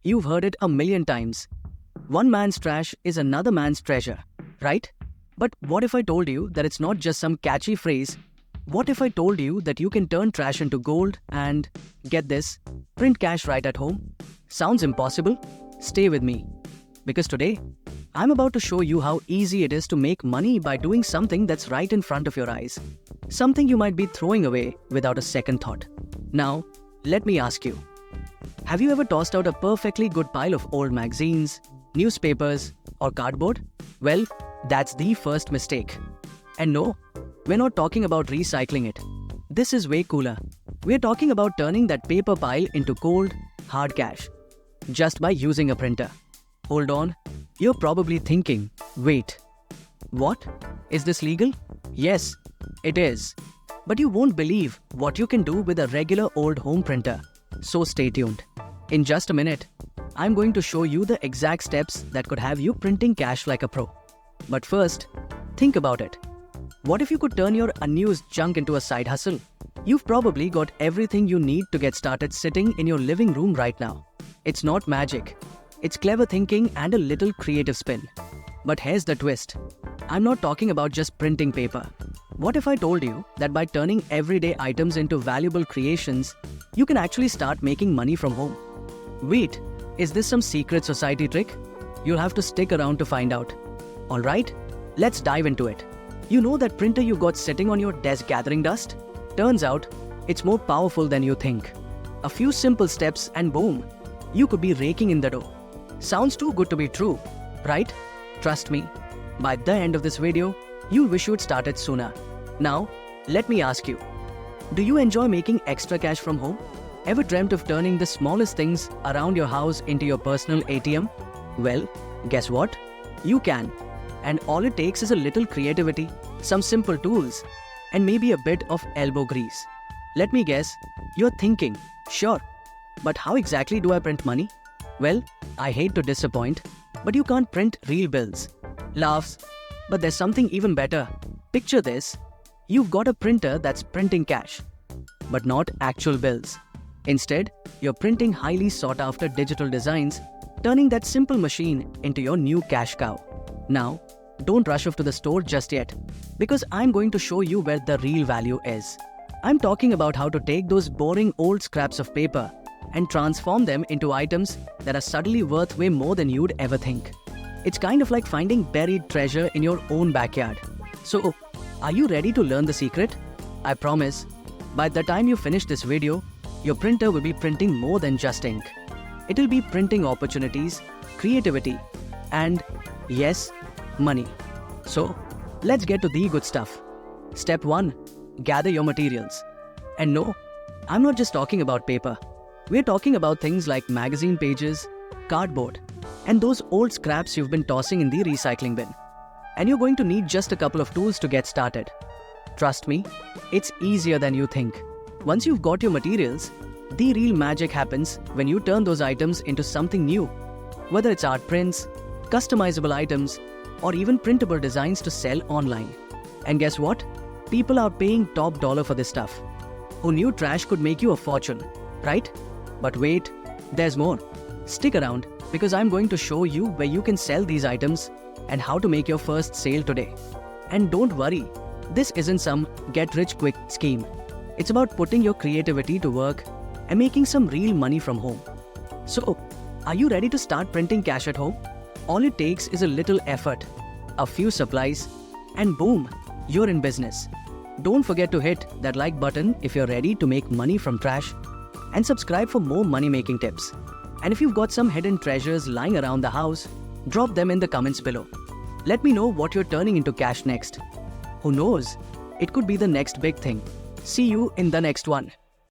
You've heard it a million times. One man's trash is another man's treasure, right? But what if I told you that it's not just some catchy phrase? What if I told you that you can turn trash into gold and, get this, print cash right at home? Sounds impossible? Stay with me. Because today, I'm about to show you how easy it is to make money by doing something that's right in front of your eyes. Something you might be throwing away without a second thought. Now, let me ask you. Have you ever tossed out a perfectly good pile of old magazines, newspapers, or cardboard? Well, that's the first mistake. And no, we're not talking about recycling it. This is way cooler. We're talking about turning that paper pile into cold, hard cash. Just by using a printer. Hold on, you're probably thinking, wait, what? Is this legal? Yes, it is. But you won't believe what you can do with a regular old home printer. So stay tuned. In just a minute, I'm going to show you the exact steps that could have you printing cash like a pro. But first, think about it. What if you could turn your unused junk into a side hustle? You've probably got everything you need to get started sitting in your living room right now. It's not magic. It's clever thinking and a little creative spin. But here's the twist. I'm not talking about just printing paper. What if I told you that by turning everyday items into valuable creations, you can actually start making money from home? Wait, is this some secret society trick? You'll have to stick around to find out. Alright, let's dive into it. You know that printer you got sitting on your desk gathering dust? Turns out, it's more powerful than you think. A few simple steps and boom, you could be raking in the dough. Sounds too good to be true, right? Trust me, by the end of this video, you'll wish you'd started sooner. Now, let me ask you, do you enjoy making extra cash from home? Ever dreamt of turning the smallest things around your house into your personal ATM? Well, guess what? You can. And all it takes is a little creativity, some simple tools, and maybe a bit of elbow grease. Let me guess, you're thinking, sure, but how exactly do I print money? Well, I hate to disappoint, but you can't print real bills. Laughs. But there's something even better. Picture this. You've got a printer that's printing cash, but not actual bills. Instead, you're printing highly sought-after digital designs, turning that simple machine into your new cash cow. Now, don't rush off to the store just yet, because I'm going to show you where the real value is. I'm talking about how to take those boring old scraps of paper and transform them into items that are suddenly worth way more than you'd ever think. It's kind of like finding buried treasure in your own backyard. So, are you ready to learn the secret? I promise, by the time you finish this video, your printer will be printing more than just ink. It'll be printing opportunities, creativity, and, yes, money. So, let's get to the good stuff. Step 1. Gather your materials. And no, I'm not just talking about paper. We're talking about things like magazine pages, cardboard, and those old scraps you've been tossing in the recycling bin. And you're going to need just a couple of tools to get started. Trust me, it's easier than you think. Once you've got your materials, the real magic happens when you turn those items into something new. Whether it's art prints, customizable items, or even printable designs to sell online. And guess what? People are paying top dollar for this stuff. Who knew trash could make you a fortune, right? But wait, there's more. Stick around because I'm going to show you where you can sell these items and how to make your first sale today. And don't worry, this isn't some get-rich-quick scheme. It's about putting your creativity to work and making some real money from home. So, are you ready to start printing cash at home? All it takes is a little effort, a few supplies, and boom, you're in business. Don't forget to hit that like button if you're ready to make money from trash, and subscribe for more money-making tips. And if you've got some hidden treasures lying around the house, drop them in the comments below. Let me know what you're turning into cash next. Who knows? It could be the next big thing. See you in the next one.